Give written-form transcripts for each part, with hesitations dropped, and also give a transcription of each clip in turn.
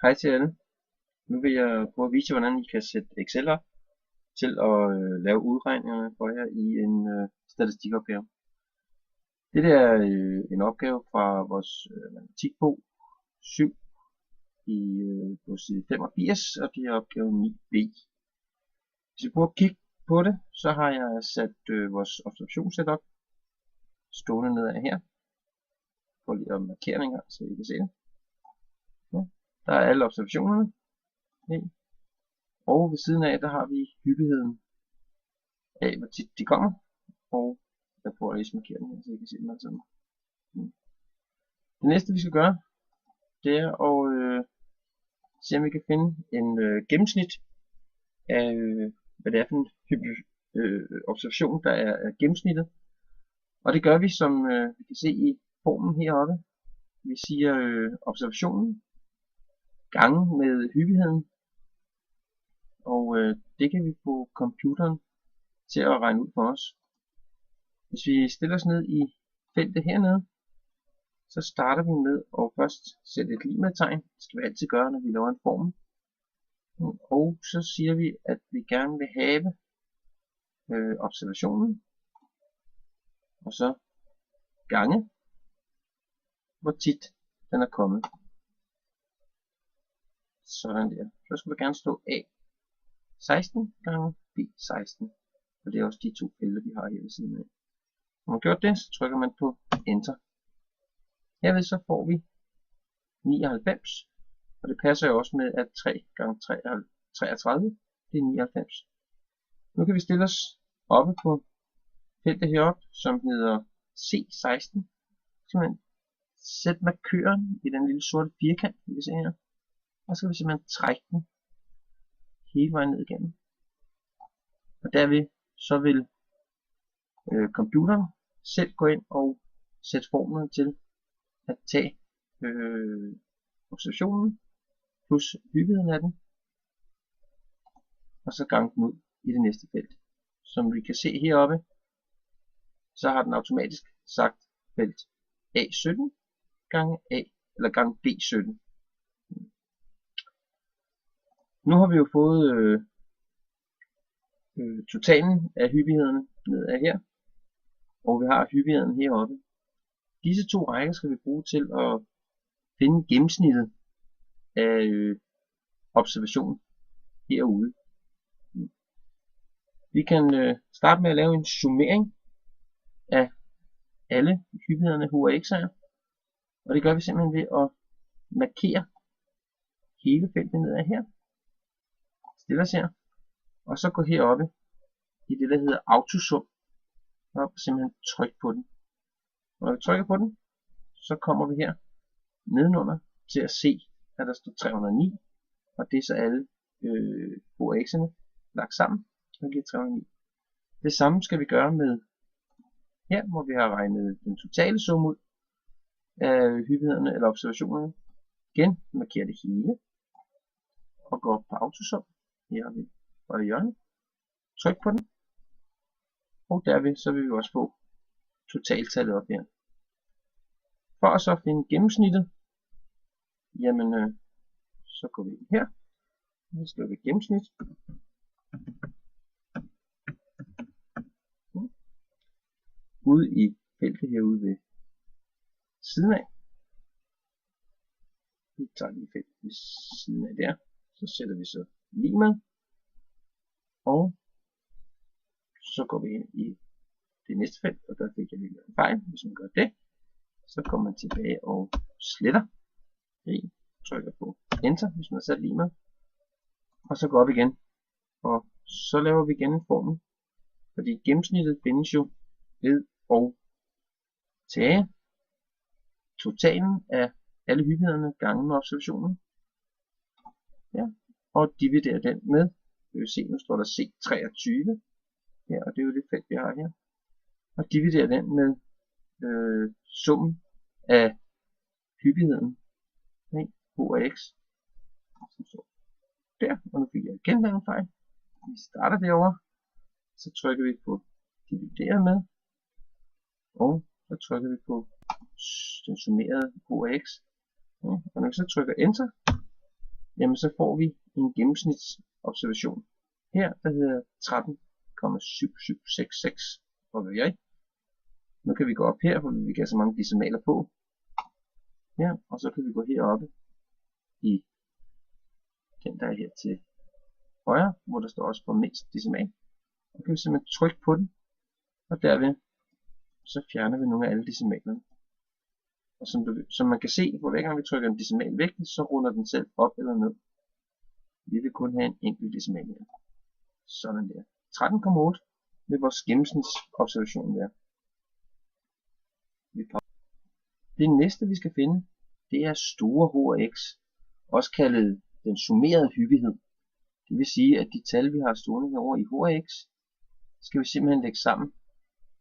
Hej til alle. Nu vil jeg prøve at vise jer, hvordan I kan sætte Excel op til at lave udregningerne for jer i en statistikopgave. Det er en opgave fra vores matematikbog 7 på side 85, og det er opgave 9b. Hvis I prøver at kigge på det, så har jeg sat vores observationssæt op stående nedad her. Prøv lige at markere den en gang, så I kan se det. Ja, der er alle observationerne. Og ved siden af, der har vi hyppigheden af, hvor tit de kommer. Og jeg prøver at lige markere den her, så I kan se den alle sammen. Det næste vi skal gøre, det er at se om vi kan finde en gennemsnit af, hvad det er for en observation, der er gennemsnittet. Og det gør vi, som vi kan se i formen heroppe. Vi siger observationen gange med hyppigheden. Og det kan vi få computeren til at regne ud for os. Hvis vi stiller os ned i feltet hernede, så starter vi med at først sætte et lig med tegn. Det skal vi altid gøre, når vi laver en formel. Og så siger vi, at vi gerne vil have observationen, og så gange, hvor tit den er kommet. Sådan der. Så skal der gerne stå A16 gange B16. Og det er også de to felter, vi har her ved siden af. Når man har gjort det, så trykker man på Enter. Herved så får vi 99, og det passer jo også med, at 3 gange 33, det er 99. Nu kan vi stille os oppe på feltet heroppe, som hedder C16. Så man sætte markøren i den lille sorte firkant, vi kan se her. Og så skal vi simpelthen trække den hele vejen ned igennem. Og derved så vil computeren selv gå ind og sætte formlen til at tage observationen plus hyppigheden af den, og så gange den ud i det næste felt. Som vi kan se heroppe, så har den automatisk sagt felt A17 gange gange B17. Nu har vi jo fået totalen af hyppighederne nedad her, og vi har hyppigheden heroppe. Disse to rækker skal vi bruge til at finde gennemsnittet af observation herude. Vi kan starte med at lave en summering af alle hyppighederne HX'er, og det gør vi simpelthen ved at markere hele feltet nedad her. Stille os her, og så gå heroppe i det der hedder autosum, og simpelthen trykke på den. Når vi trykker på den, så kommer vi her nedenunder til at se, at der står 309, og det er så alle HX'erne lagt sammen, og giver 309. Det samme skal vi gøre med her, hvor vi har regnet den totale sum ud af hyppighederne eller observationerne. Igen markerer det hele, og går på autosum her ved hjørnet. Tryk på den, og derved så vil vi også få totaltallet op her. For at så finde gennemsnittet, jamen så går vi ind her, og så skriver vi gennemsnit. Ude i feltet herude ved siden af. Vi tager lige feltet ved siden af der, så sætter vi så lig med, og så går vi ind i det næste felt, og der fik jeg lige en fejl. Hvis man gør det, så kommer man tilbage og sletter. Trykker på Enter, hvis man har sat lig med, og så går op igen, og så laver vi igen en formel, fordi gennemsnittet findes jo ved at tage totalen af alle hyppighederne gange med observationen, ja, og dividere den med, vi vil se, nu står der C23 her, og det er jo det felt vi har her, og dividere den med summen af hyppigheden, HX, som står der, og nu fik jeg igen lavet en fejl. Vi starter derovre, så trykker vi på dividere med, og så trykker vi på den summerede HX, og når vi så trykker Enter, jamen så får vi en gennemsnitsobservation her, der hedder 13,7766. Hvor vil jeg? Nu kan vi gå op her, for vi vil have så mange decimaler på. Ja, og så kan vi gå heroppe i den der er her til højre, hvor der står også for mindst decimal. Og kan vi simpelthen trykke på den, og derved så fjerner vi nogle af alle decimalerne. Og som man kan se, hvor hver gang vi trykker en decimal væk, så runder den selv op eller ned. Vi vil kun have en enkelt decimal her. Sådan der. 13,8 vil vores gennemsnitsobservation være. Det næste vi skal finde, det er store HX, også kaldet den summerede hyppighed. Det vil sige, at de tal vi har stående herovre i HX, skal vi simpelthen lægge sammen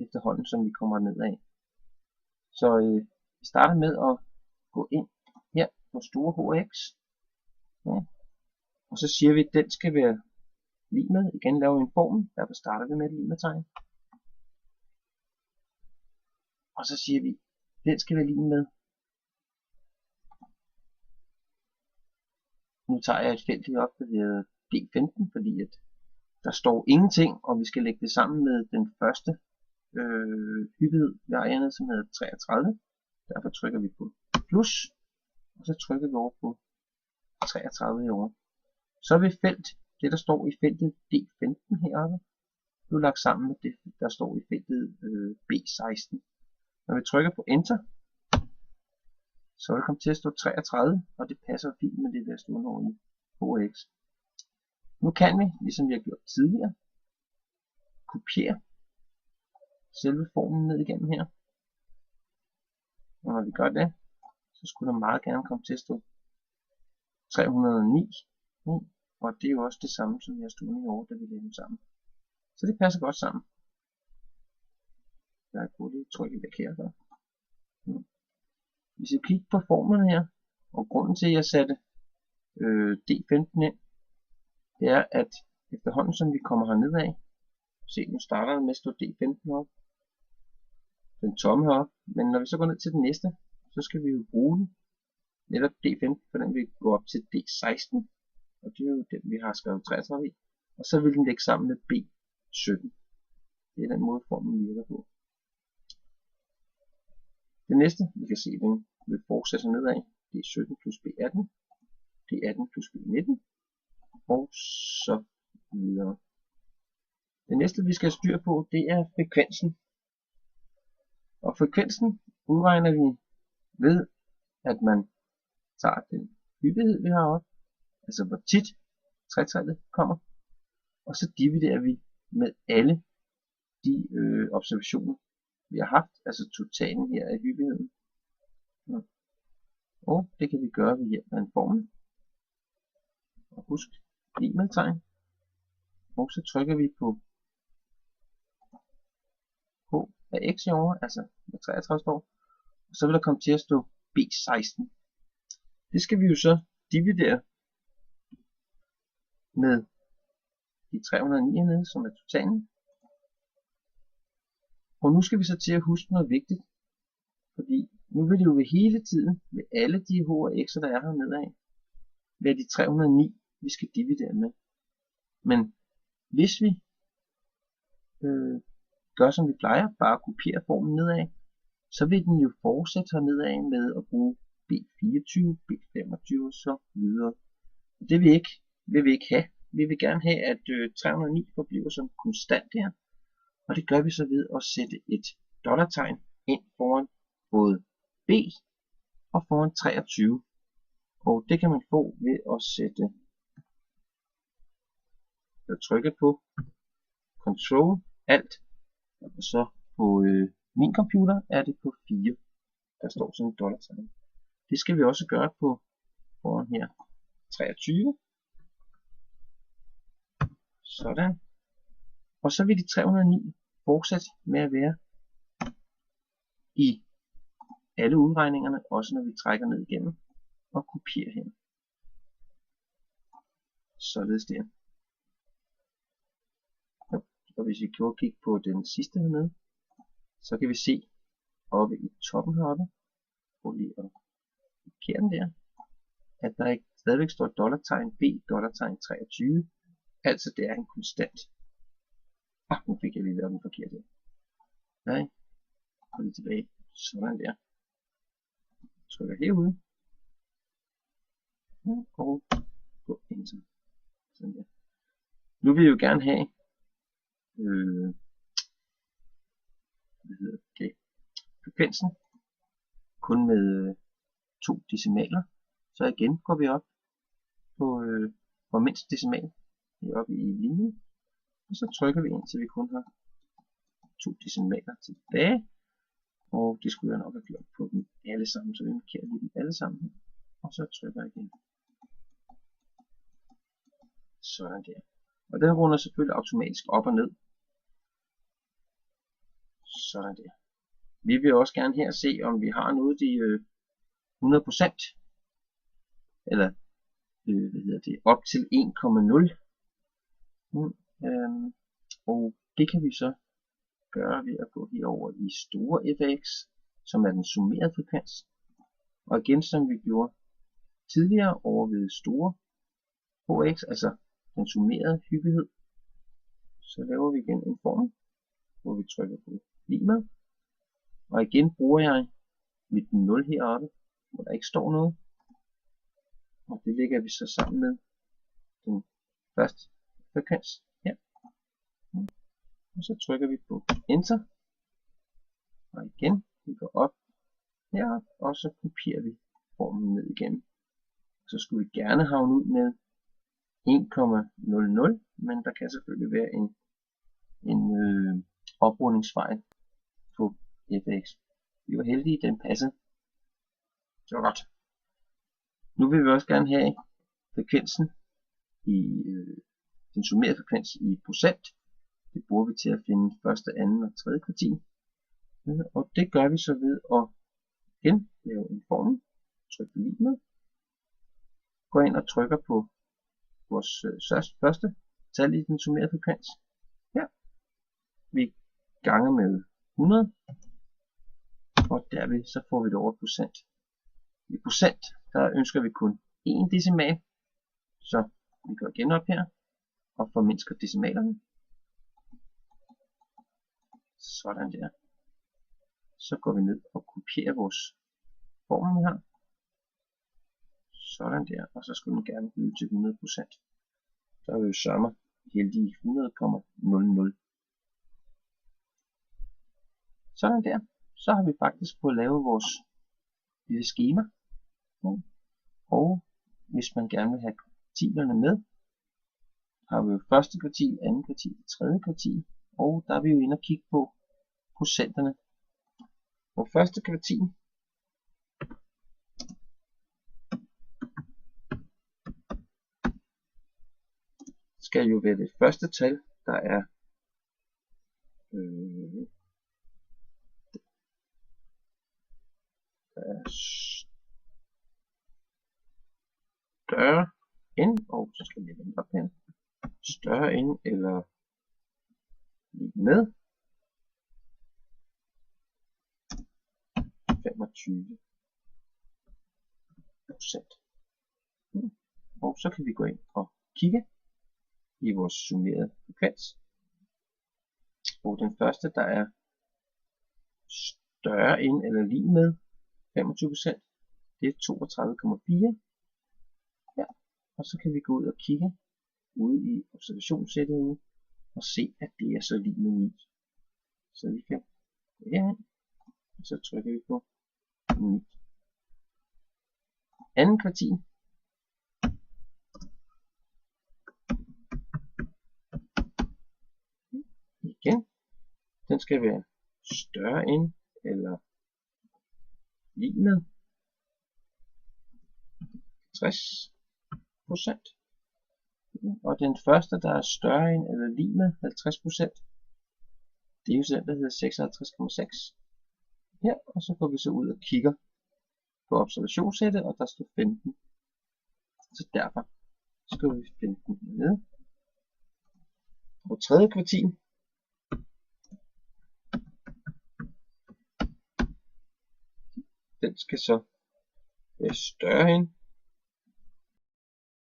efterhånden som vi kommer nedad. Så vi starter med at gå ind her på store HX. Ja. Og så siger vi, at den skal være lig med. Igen laver vi en formel, derfor starter vi med et lig med tegn. Og så siger vi, at den skal være lig med. Nu tager jeg et felt heroppe, der hedder D15, fordi at der står ingenting, og vi skal lægge det sammen med den første hyppighed, vi har hernede, som hedder 33. Derfor trykker vi på plus, og så trykker vi over på 33 herovre. Så vil felt, det der står i feltet D15 heroppe, nu lagt sammen med det, der står i feltet B16. Når vi trykker på enter, så vil det komme til at stå 33, og det passer fint med det, der står over i HX. Nu kan vi, ligesom vi har gjort tidligere, kopiere selve formen ned igennem her. Og når vi gør det, så skulle der meget gerne komme til at stå 309. Og det er jo også det samme, som vi har stående herovre, da vi lægger dem sammen. Så det passer godt sammen. Jeg har gået lidt tryk væk her. Hvis jeg kigger på formlen her, og grunden til at jeg satte D15 ind, det er at efterhånden som vi kommer herned af, se nu starter det med at stå D15 op, den tomme heroppe, men når vi så går ned til den næste, så skal vi jo bruge den, netop D15, for den vil gå op til D16, og det er jo den vi har skrevet 33 i, og så vil den lægge sammen med B17. Det er den måde formen virker på. Det næste, vi kan se, den vil fortsætte sig nedad, D17 plus B18, D18 plus B19, og så videre. Det næste vi skal have styr på, det er frekvensen. Og frekvensen udregner vi ved, at man tager den hyppighed vi har op, altså hvor tit trætallet kommer, og så dividerer vi med alle de observationer vi har haft, altså totalen her af hyppigheden. Og det kan vi gøre ved hjælp af en formel. Og husk lig med tegn. Og så trykker vi på H af x herovre, altså med 33 står, og så vil der komme til at stå B16. Det skal vi jo så dividere med de 309 hernede, som er totalen. Og nu skal vi så til at huske noget vigtigt, fordi nu vil det jo ved hele tiden, ved alle de h og x'er, der er hernede af, være de 309, vi skal dividere med. Men hvis vi gør som vi plejer, bare kopiere formen nedad, så vil den jo fortsætte hernede af med at bruge B24, B25 og så videre. Det vil vi ikke have. Vi vil gerne have, at 309 forbliver som konstant her. Og det gør vi så ved at sætte et dollartegn ind foran både B og foran 23. Og det kan man få ved at sætte og trykke på Control Alt. Og så på min computer er det på 4. Der står sådan et dollartegn. Det skal vi også gøre på foran her 23. Sådan. Og så vil de 309 fortsætte med at være i alle udregningerne, også når vi trækker ned igennem og kopierer her. Således der. Og hvis vi kigger på den sidste hernede, så kan vi se oppe i toppen heroppe, hvor lige at markere den der. at der ikke stadigvæk står $B, $23. Altså det er en konstant. Nu fik jeg lige lavet den forkert her. Nej, gå lige tilbage. Sådan der. Trykker herude. Og gå enter. Sådan der. Nu vil jeg jo gerne have frekvensen kun med 2 decimaler. Så igen går vi op på mindst decimal heroppe i linjen. Og så trykker vi ind, til vi kun har 2 decimaler tilbage. Og det skulle jeg nok have gjort på dem alle sammen, så vi markerer lige dem alle sammen. Og så trykker jeg igen. Sådan der. Og den runder selvfølgelig automatisk op og ned. Sådan der. Vi vil også gerne her se, om vi har noget de 100%. Eller op til 1,0. Og det kan vi så gøre ved at gå herover i store fx, som er den summerede frekvens. Og igen, som vi gjorde tidligere over ved store hx, altså den summerede hyppighed, så laver vi igen en formel, hvor vi trykker på lig med. Og igen bruger jeg mit 0 heroppe, hvor der ikke står noget. Og det lægger vi så sammen med den første frekvens her. Og så trykker vi på enter. Og igen, vi går op herop, og så kopierer vi formlen ned igen. Så skulle vi gerne havne ud med 1,00, men der kan selvfølgelig være en oprundingsfejl på fx. Vi var heldige, den passede. Det var godt. Nu vil vi også gerne have frekvensen i den summerede frekvens i procent. Det bruger vi til at finde første, anden og tredje kvartil. Og det gør vi så ved at igen lave en formel. Tryk på lig med. Gå ind og trykker på vores første tal i den summerede frekvens. Her. Vi ganger med 100. Og derved så får vi det over procent. I procent, der ønsker vi kun 1 decimal. Så vi går igen op her og formindsker decimalerne. Sådan der. Så går vi ned og kopierer vores formel her. Sådan der. Og så skulle den gerne blive til 100%. Så er vi jo sørme heldige 100,00. Sådan der. Så har vi faktisk fået lavet vores lille skema. Og hvis man gerne vil have kvartilerne med, har vi jo første kvartil, anden kvartil, tredje kvartil. Og der er vi jo inde og kigge på procenterne. Og første kvartil skal jo være det første tal, der er større end, og så skal vi vende op her, større end eller lige med 25%. Og så kan vi gå ind og kigge i vores summerede frekvens. Og den første, der er større end eller lige med 25%, det er 32,4. Ja. Og så kan vi gå ud og kigge ude i observationssættet ude, og se, at det er så lige med 9. Så vi kan gå herhen, og så trykker vi på 9. Anden kvartil. Igen. Den skal være større end eller lige med 60%. Og den første, der er større end eller lige med 50%, det er jo den, der hedder 56,6. Her, og så går vi så ud og kigger på observationssættet, og der står 15. Så derfor skriver vi 15 ned. Og tredje kvartil. Den skal så være større end